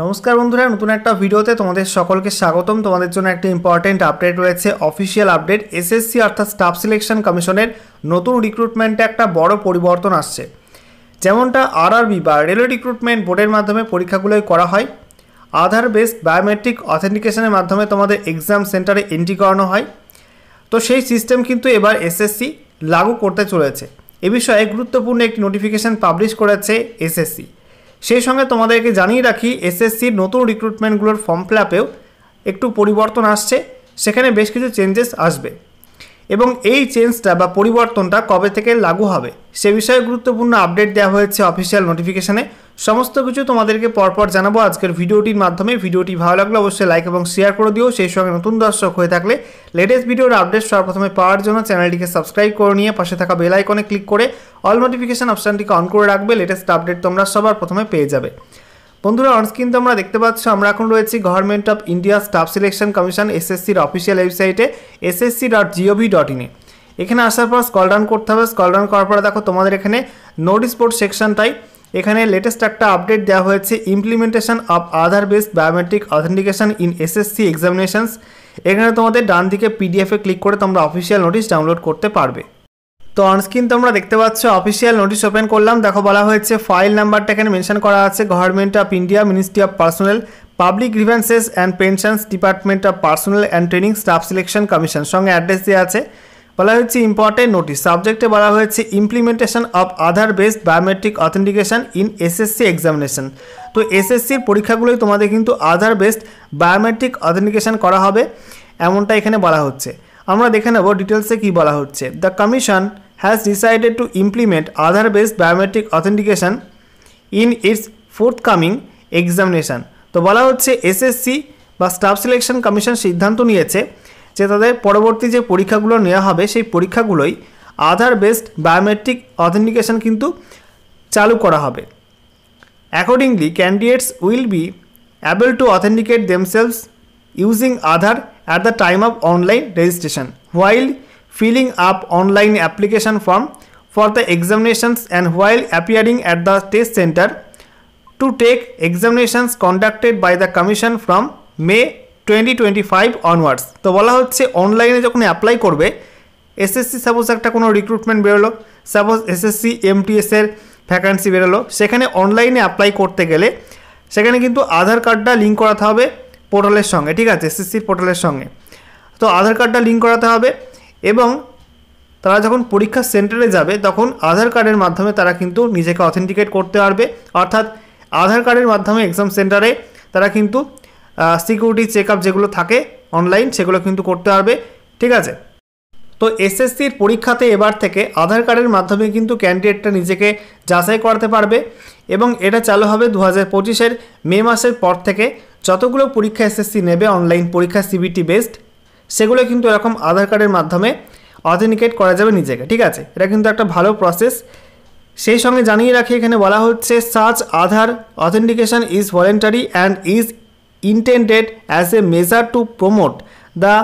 নমস্কার বন্ধুরা, নতুন একটা ভিডিওতে তোমাদের সকলকে স্বাগতম। তোমাদের জন্য একটা ইম্পর্টেন্ট আপডেট রয়েছে, অফিসিয়াল আপডেট। এসএসসি অর্থাৎ স্টাফ সিলেকশন কমিশনের নতুন রিক্রুটমেন্টে একটা বড় পরিবর্তন আসছে। যেমনটা আরআরবি বা রেলওয়ে রিক্রুটমেন্ট বোর্ডের মাধ্যমে পরীক্ষাগুলোই করা হয়, আধার বেসড বায়োমেট্রিক অথেন্টিকেশনের মাধ্যমে তোমাদের এক্সাম সেন্টারে এন্ট্রি করানো হয়। তো সেই সিস্টেম কিন্তু এবার এসএসসি লাগু করতে চলেছে। এ বিষয়ে গুরুত্বপূর্ণ একটি নোটিফিকেশান পাবলিশ করেছে এসএসসি। সেই সঙ্গে তোমাদেরকে জানিয়ে রাখি, এসএসসির নতুন রিক্রুটমেন্টগুলোর ফর্ম ফিল আপেও একটু পরিবর্তন আসছে, সেখানে বেশ কিছু চেঞ্জেস আসবে এবং এই চেঞ্জটা বা পরিবর্তনটা কবে থেকে লাগু হবে সে বিষয়ে গুরুত্বপূর্ণ আপডেট দেওয়া হয়েছে অফিসিয়াল নোটিফিকেশানে। সমস্ত কিছু তোমাদেরকে পরপর জানাবো আজকের ভিডিওটির মাধ্যমে। ভিডিওটি ভালো লাগলে অবশ্যই লাইক এবং শেয়ার করে দিও। সেই সঙ্গে নতুন দর্শক হয়ে থাকলে লেটেস্ট ভিডিওর আপডেট সর্বপ্রথমে পাওয়ার জন্য চ্যানেলটিকে সাবস্ক্রাইব করে নিয়ে পাশে থাকা বেল আইকনে ক্লিক করে অল নোটিফিকেশান অপশানটিকে অন করে রাখবে। লেটেস্ট আপডেট তোমরা সবার প্রথমে পেয়ে যাবে। বন্ধুরা, অনস্ক্রিন তোমরা দেখতে পাচ্ছ আমরা এখন রয়েছি government of India staff selection commission এসএসসির অফিসিয়াল ওয়েবসাইটে ssc.gov.in। এখানে আসার পর স্ক্রল ডাউন করতে হবে। স্ক্রল ডাউন করার পরে দেখো তোমাদের এখানে নোটিস বোর্ড সেকশনটাই, এখানে লেটেস্ট একটা আপডেট দেওয়া হয়েছে, implementation of Aadhaar based biometric authentication in SSC examinations. এখানে তোমাদের ডান দিকে পিডিএফে ক্লিক করে তোমরা অফিসিয়াল নোটিশ ডাউনলোড করতে পারবে। তো অনস্ক্রিন তোমরা দেখতে পাচ্ছ অফিসিয়াল নোটিশ ওপেন করলাম। দেখো বলা হয়েছে ফাইল নাম্বারটা এখানে মেনশন করা আছে, government of India, ministry of personal, public grievances and pensions, department of personal and training, staff selection commission. সঙ্গে অ্যাড্রেস দেওয়া আছে। বলা হয়েছে ইম্পর্টেন্ট নোটিস, সাবজেক্টে বলা হয়েছে implementation of Aadhaar based biometric authentication in SSC examination. তো এসএসসির পরীক্ষাগুলোই তোমাদের কিন্তু আধার বেসড বায়োমেট্রিক অথেন্টিকেশন করা হবে, এমনটা এখানে বলা হচ্ছে। আমরা দেখে নেব ডিটেলসে কী বলা হচ্ছে। The commission has decided to implement Aadhaar-based biometric authentication in its forthcoming examination। তো বলা হচ্ছে এসএসসি বা স্টাফ সিলেকশন কমিশন সিদ্ধান্ত নিয়েছে যে তাদের পরবর্তী যে পরীক্ষাগুলো নেওয়া হবে সেই পরীক্ষাগুলোই আধার বেসড বায়োমেট্রিক অথেন্টিকেশন কিন্তু চালু করা হবে। Accordingly candidates will be able to authenticate themselves using Aadhaar at the time of online registration while filling up online application form for the examinations and while appearing at the test center to take examinations conducted by the commission from May 2025 onwards। তো বলা হচ্ছে অনলাইনে যখন apply করবে, SSC suppose একটা কোনো recruitment বেরোলো, suppose SSC এমটিএসের vacancy বেরোলো, সেখানে অনলাইনে অ্যাপ্লাই করতে গেলে সেখানে কিন্তু আধার কার্ডটা লিঙ্ক করাতে হবে পোর্টালের সঙ্গে, ঠিক আছে, এসএসসির পোর্টালের সঙ্গে। তো আধার কার্ডটা লিঙ্ক করাতে হবে এবং তারা যখন পরীক্ষার সেন্টারে যাবে তখন আধার কার্ডের মাধ্যমে তারা কিন্তু নিজেকে অথেন্টিকেট করতে পারবে। অর্থাৎ আধার কার্ডের মাধ্যমে এক্সাম সেন্টারে তারা কিন্তু সিকিউরিটি চেক আপ যেগুলো থাকে অনলাইন সেগুলো কিন্তু করতে পারবে, ঠিক আছে। তো এসএসসির পরীক্ষাতে এবার থেকে আধার কার্ডের মাধ্যমে কিন্তু ক্যান্ডিডেটটা নিজেকে যাচাই করাতে পারবে এবং এটা চালু হবে 2025-এর মে মাসের পর থেকে। যতগুলো পরীক্ষা এসএসসি নেবে অনলাইন পরীক্ষা সিবিটি বেসড, সেগুলো কিন্তু এরকম আধার কার্ডের মাধ্যমে অথেন্টিকেট করা যাবে নিজেকে, ঠিক আছে। এটা কিন্তু একটা ভালো প্রসেস। সেই সঙ্গে জানিয়ে রাখি, এখানে বলা হচ্ছে such Aadhaar authentication is voluntary and is intended as a measure to promote the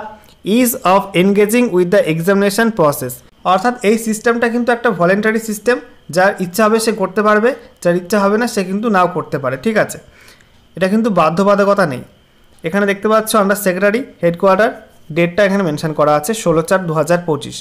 is of engaging with the examination process. অর্থাৎ এই সিস্টেমটা কিন্তু একটা ভলেন্টারি সিস্টেম, যার ইচ্ছা হবে সে করতে পারবে, যার ইচ্ছা হবে না সে কিন্তু নাও করতে পারে, ঠিক আছে। এটা কিন্তু বাধ্যবাধকতা নেই। এখানে দেখতে পাচ্ছ আমরা সেক্রেটারি হেডকোয়ার্টার, ডেটটা এখানে মেনশন করা আছে 16/4/2025।